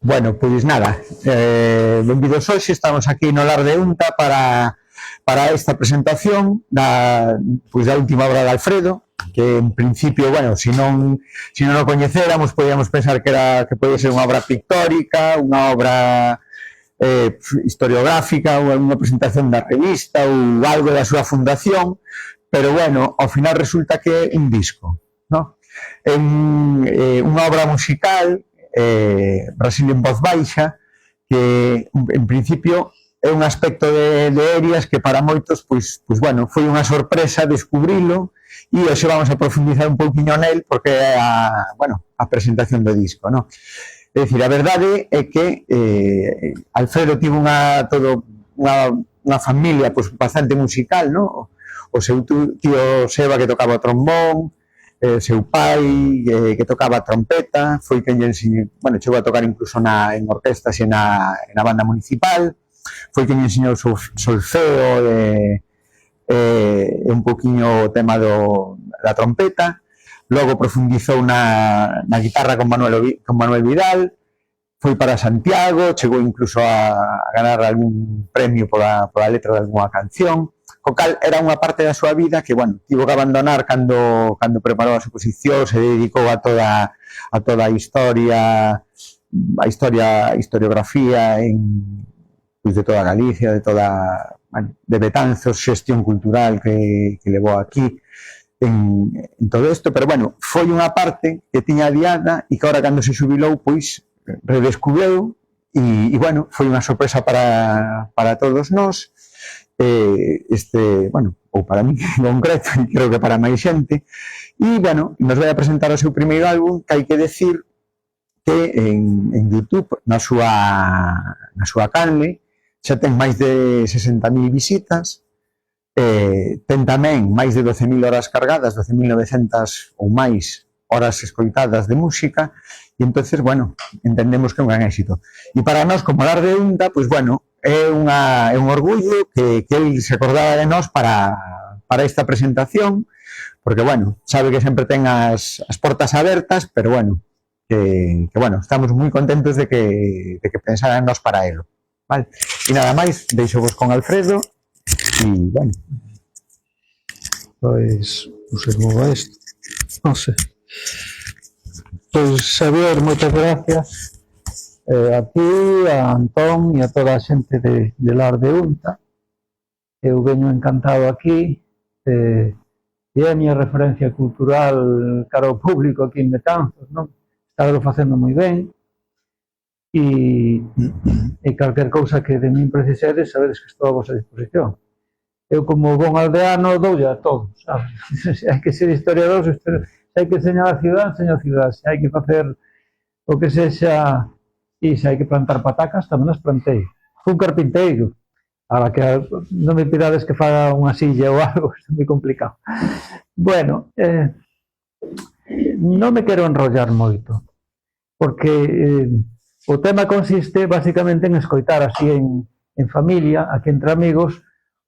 Bueno, pois nada, benvidos hoxe, estamos aquí no Lar de Unta para esta presentación da última obra de Alfredo, que en principio, bueno, se non o coñecéramos, podíamos pensar que podía ser unha obra pictórica, unha obra historiográfica, ou unha presentación da revista ou algo da súa fundación, pero bueno, ao final resulta que é un disco, ¿no? É unha obra musical, Brasil en voz baixa, que en principio é un aspecto de Erias que para moitos, pois bueno, foi unha sorpresa descubrilo, e hoxe vamos a profundizar un pouquinho nel porque é a presentación do disco, ¿no? É dicir, a verdade é que Alfredo tivo unha familia pois bastante musical, ¿no? O seu tío Seba que tocaba o trombón, seu pai que tocaba a trompeta, foi quen lle ensinou, bueno, chegou a tocar incluso en orquestas e na banda municipal, foi quen lle ensinou solfeo un poquinho o tema da trompeta, logo profundizou na guitarra con Manuel Vidal, foi para Santiago, chegou incluso a ganar algún premio pola letra de alguna canción, co cal era unha parte da súa vida que, bueno, tivo que abandonar cando preparou as oposicións, se dedicou a toda a historiografía de toda Galicia, de Betanzos, xestión cultural que levou aquí en todo isto, pero, bueno, foi unha parte que tiña adiada e que agora, cando se xubilou, pois, redescubreu e, bueno, foi unha sorpresa para todos nós, bueno, ou para mí en concreto, e creo que para máis xente, e, bueno, nos vai a presentar o seu primeiro álbum, que hai que decir que en YouTube, na súa canle, xa ten máis de 60.000 visitas, ten tamén máis de 12.000 horas cargadas, 12.900 ou máis horas escoitadas de música, e entonces, bueno, entendemos que é un gran éxito. E para nós, como Lar de Unta, pois, bueno, é un orgullo que el se acordara de nós para esta presentación, porque, bueno, sabe que sempre ten as portas abertas, pero, bueno, que bueno, estamos moi contentos de que pensara en nós para elo. Vale? E nada máis, deixo vos con Alfredo, e, bueno. Pois, non sei como va isto. Non sei. Pois, Xavier, moitas gracias a ti, a Antón e a toda a xente de Lar de Unta. Eu veño encantado aquí, e é a miña referencia cultural cara ao público aquí en Betanzos, non? Estado facendo moi ben, e calquer cousa que de min precisedes, sabedes que estou a vosa disposición. Eu, como bon aldeano, doulle a todo, sabes? Se hai que ser historiador, se hai que enseñar a cidade, enseño a cidade. Se hai que facer o que sexa, e se hai que plantar patacas, tamén as plantei. Fui un carpinteiro, a la que non me pidades que faga unha silla ou algo, é moi complicado. Bueno, non me quero enrollar moito, porque o tema consiste basicamente en escoitar así en familia, aquí entre amigos,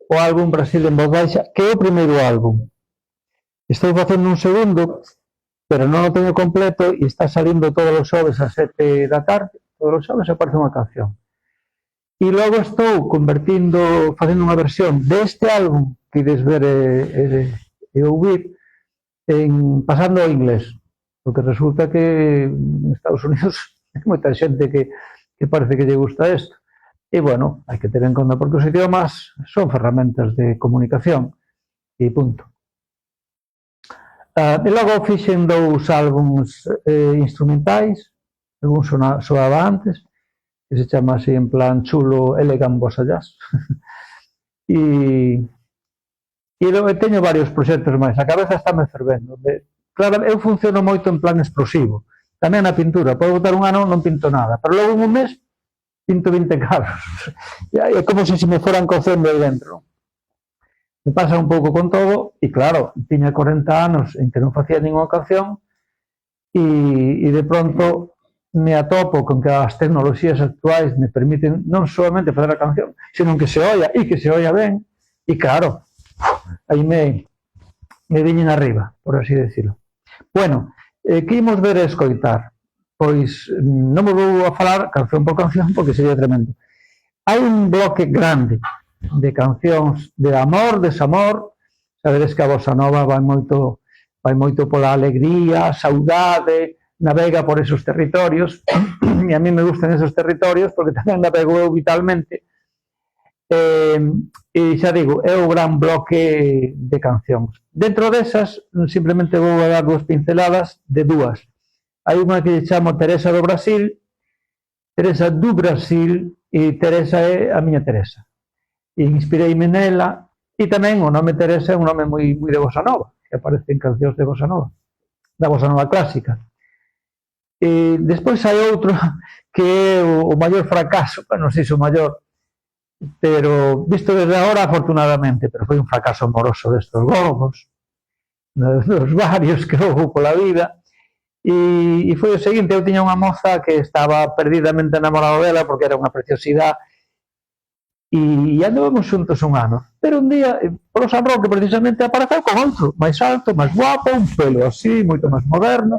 o álbum Brasil en voz baixa, que é o primeiro álbum. Estou facendo un segundo, pero non o teño completo e está salindo todos os xoves a 7 da tarde, todos os xoves aparece unha canción. E logo estou facendo unha versión deste álbum que ides ver e ouvir pasando ao inglés, porque resulta que en Estados Unidos hai moita xente que parece que lle gusta isto. E, bueno, hai que ter en conta porque os idiomas son ferramentas de comunicación e punto. E logo fixen 2 álbums instrumentais, algún soaba antes, que se chama así en plan chulo, elegant bossa jazz. E teño varios proxectos máis, a cabeza está me fervendo. Claro, eu funciono moito en plan explosivo, tamén na pintura, podo botar un ano non pinto nada, pero logo un mes pinto 20 cadros. É como se me foran cocendo aí dentro. Me pasa un pouco con todo, e claro, tiña 40 anos en que non facía ninguna canción, e de pronto me atopo con que as tecnoloxías actuais me permiten non solamente facer a canción, senón que se oia, e que se oia ben, e claro, aí me viñen arriba, por así decirlo. Bueno, que imos ver e escoitar? pois non vos vou a falar canción por canción porque sería tremendo. Hai un bloque grande de cancións de amor, desamor. Sabedes que a bossa nova vai moito pola alegría, saudade, navega por esos territorios, e a mí me gustan esos territorios porque tamén navego eu vitalmente. E xa digo, é o gran bloque de cancións. Dentro desas, simplemente vou a dar dúas pinceladas de dúas. Hai unha que chamo Teresa do Brasil, Teresa do Brasil, e Teresa é a miña Teresa. E inspireime nela, e tamén o nome Teresa é un nome moi de bossa nova, que aparece en cancións de bossa nova, da bossa nova clásica. E despois hai outro que é o maior fracaso, non sei se o maior, pero visto desde agora afortunadamente, pero foi un fracaso amoroso destos gordos, dos varios que houve pola vida. E foi o seguinte, eu tiña unha moza que estaba perdidamente enamorado dela porque era unha preciosidade e andávamos xuntos un ano, pero un día polo San Roque precisamente apareceu con outro, máis alto, máis guapo, un pelo así, moito máis moderno,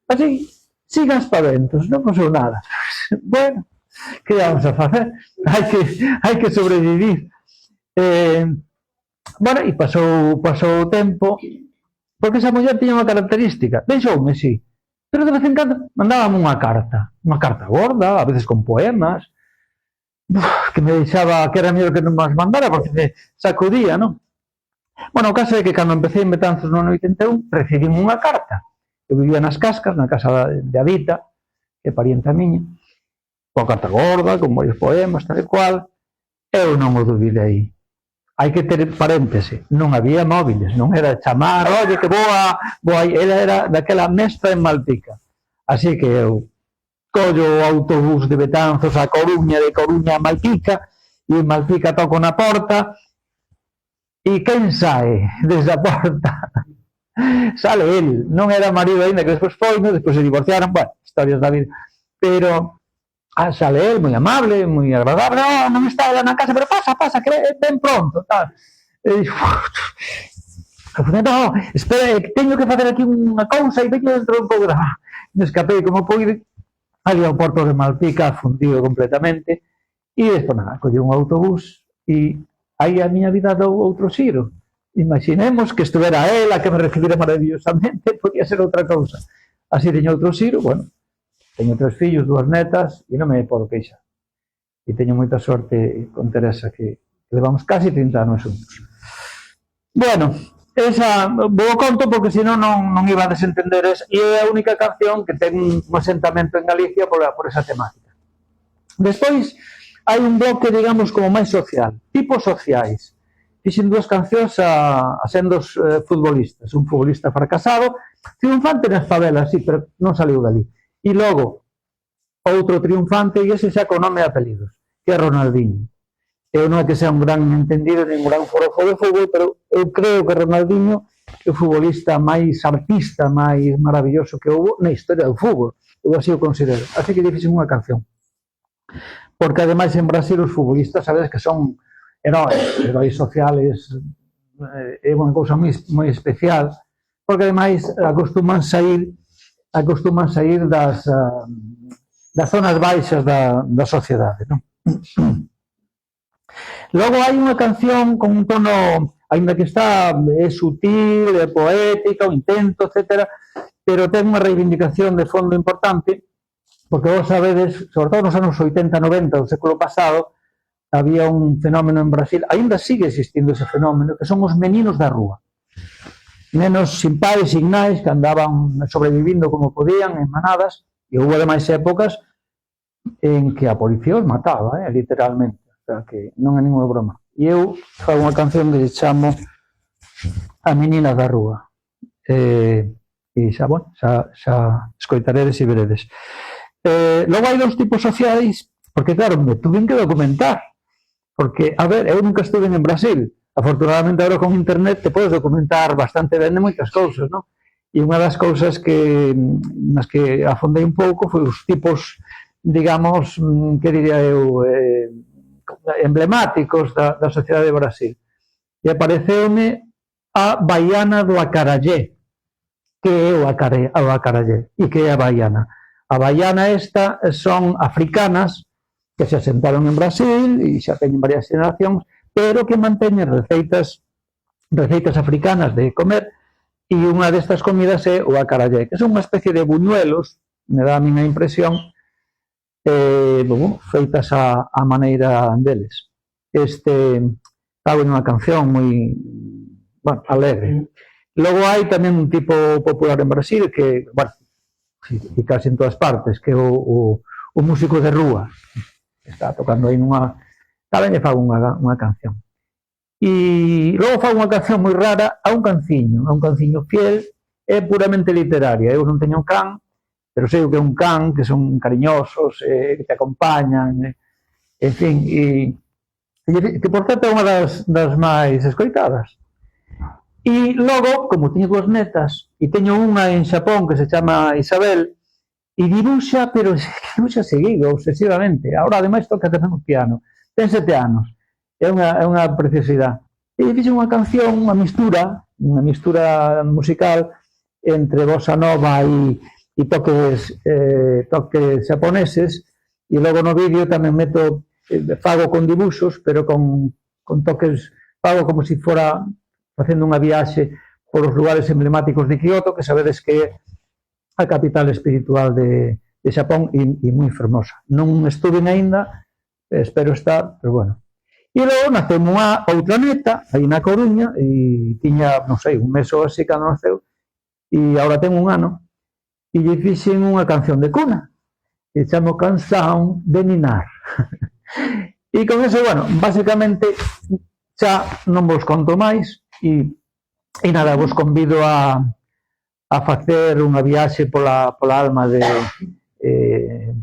así, sin aspaventos, non pasou nada. Bueno, que vamos a facer? Hai que sobrevivir. Bueno, e pasou o tempo. Porque esa muller tiña unha característica, deixoume, sí, pero de vez en cando mandábame unha carta gorda, a veces con poemas, que me deixaba, que era mellor que non máis mandara, porque me sacudía, non? Bueno, o caso é que cando empecé en Betanzos no ano 81, recibí unha carta. Eu vivía nas Cascas, na casa de Adita, que é parienta miña, con carta gorda, con varios poemas, tal e cual, eu non o duvidei. Hai que ter paréntese, non había móviles, non era chamar, oye, que boa, ela era daquela mestra en Malpica. Así que eu collo o autobús de Betanzos a Coruña, de Coruña a Malpica, e en Malpica toco na porta, e quen sae desde a porta? Sale el, non era marido ainda, que despois foi, despois se divorciaron, bueno, historias da vida, pero sale el, moi amable, moi agradable, non está ela na casa, pero pasa, que ven pronto, tal. E dixo, no, espera, teño que facer aquí unha cousa e veño dentro dun pouco. Me escapei como puide, ali ao porto de Malpica, fundido completamente, e despois nada, collí un autobús e aí a miña vida dou outro xiro. Imaginemos que estuvera ela, que me recibira maravillosamente, podía ser outra cousa. Así teño outro xiro, bueno, teño 3 fillos, 2 netas e non me podo queixar. E teño moita sorte con Teresa, que levamos casi 30 anos juntos. Bueno, esa vou conto porque senón non iba a desentender esa, e é a única canción que ten un asentamento en Galicia por esa temática. Despois hai un bloque, digamos, como máis social, tipos sociais. Fixen 2 cancións a sendos futbolistas, un futbolista fracasado, triunfante nas favelas, sí, pero non saliu dali. E logo, outro triunfante, e ese xa con nome e apelidos, que é Ronaldinho. Eu non é que sea un gran entendido, nin un gran forofo de fútbol, pero eu creo que Ronaldinho é o futbolista máis artista, máis maravilloso que houve na historia do fútbol. Eu así o considero. Así que difícil unha canción. Porque ademais en Brasil os futbolistas, sabedes que son heróis sociales, é unha cousa moi especial, porque ademais acostuman sair das zonas baixas da sociedade, non? Logo hai unha canción con un tono, aínda que é sutil, é poética, o intento, etc., pero ten unha reivindicación de fondo importante, porque vos sabedes, sobre todo nos anos 80-90 do século pasado, había un fenómeno en Brasil, aínda sigue existindo ese fenómeno, que son os meninos da rúa. Nenos sin pais, sin nais, que andaban sobrevivindo como podían, en manadas, e houve ademais épocas en que a policía os mataba, literalmente, o sea, que non é ninguna broma. E eu fago unha canción que se chamo A menina da rúa. E xa, bueno, xa escoitaredes e veredes. Logo hai 2 tipos sociais, porque claro, me tuve que documentar, porque, a ver, eu nunca estuve en Brasil. Afortunadamente, agora con internet te podes documentar bastante ben de moitas cousas, non? E unha das cousas nas que afondei un pouco foi os tipos, digamos, que diría eu, emblemáticos da sociedade de Brasil. E apareceume a baiana do acarallé, que é o acarallé, e que é a baiana. a baiana esta son africanas que se asentaron en Brasil e xa teñen varias xeracións, pero que manteñen receitas africanas de comer, e unha destas comidas é o acarajé, que son unha especie de buñuelos, me dá a minha impresión, feitas a maneira deles. Fago unha canción moi alegre. Logo hai tamén un tipo popular en Brasil que, casi en todas partes, que é o músico de rúa. Está tocando aí tamén lle fago unha canción. E logo fago unha canción moi rara a un canciño fiel, é puramente literaria. Eu non teño un can, pero sei o que é un can, que son cariñosos, que te acompañan, en fin, e que por certo é unha das máis escoitadas. E logo, como teño duas netas, e teño unha en Xapón que se chama Isabel, e dibuxa, pero dibuxa seguido, obsesivamente. Ahora, ademais, toca tamén o piano. Ten 7 anos. É unha preciosidade. E fixe unha canción, unha mistura musical entre bossa nova e toques xaponeses, e logo no vídeo tamén fago con dibuxos, pero con toques, fago como se fora facendo unha viaxe por os lugares emblemáticos de Kyoto, que sabedes que é a capital espiritual de Xapón e moi fermosa. Non estuve aínda, espero estar, pero bueno. E logo naceu unha outra neta, aí na Coruña, e tiña, non sei, un mes ou así cando naceu, e agora ten un ano, e lle fixen unha canción de cuna, que chamo Canción de Ninar. E con eso, basicamente, xa non vos conto máis, e nada, vos convido a facer unha viaxe pola alma de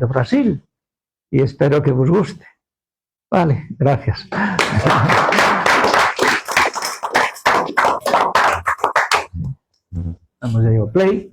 Brasil, e espero que vos guste. Vale, gracias. Vamos aí ao play.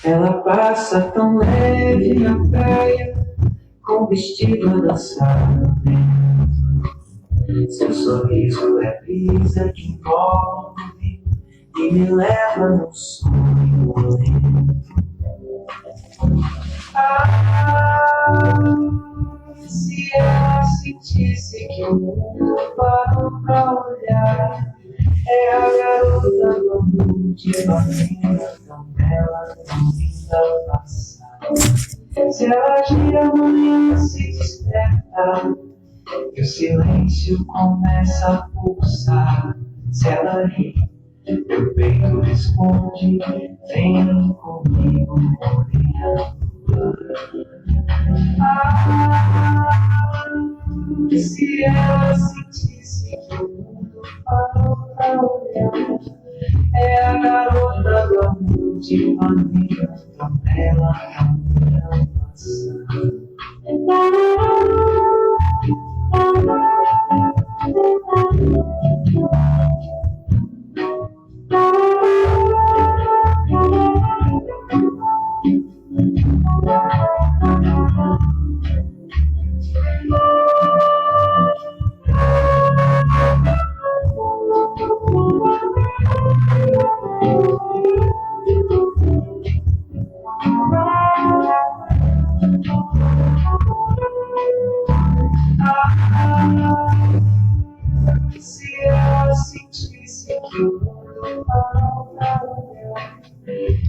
Ela passa tão leve na praia, com vestido a dançar no vento. Seu sorriso é brisa que envolve e me leva num sonho lento. Se ela sentisse que o mundo parou pra olhar, é a garota do mundo de Ipanema, tão bela, tão linda passar. Se ela gira amanhã, se desperta, e o silêncio começa a pulsar. Se ela ri, meu peito responde, vem comigo, morena. Se ela sentisse que o mundo parou pra olhar, é a garota do amor de Ipanema, tão bela, tão linda passar. Se ela sentisse que o mundo parou pra olhar,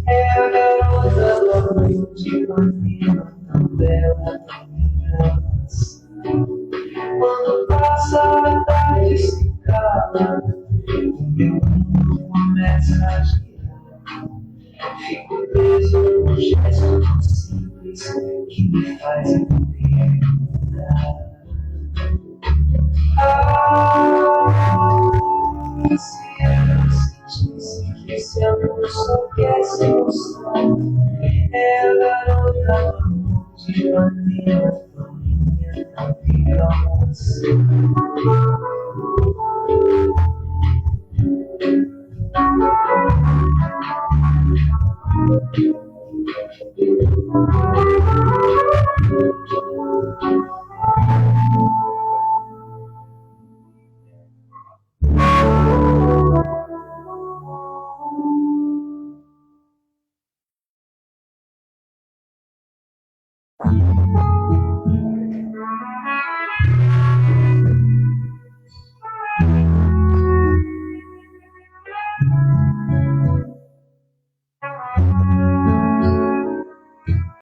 é a garota do amor de Ipanema, tão bela, tão linda passar. Quando passa a tarde se cala, o meu mundo começa a girar. Fico preso num gesto tão simples que me faz entender. Se ela sentisse que esse amor só quer se mostrar, é a garota do amor de maneira tão minha, tão pior assim. Thank you.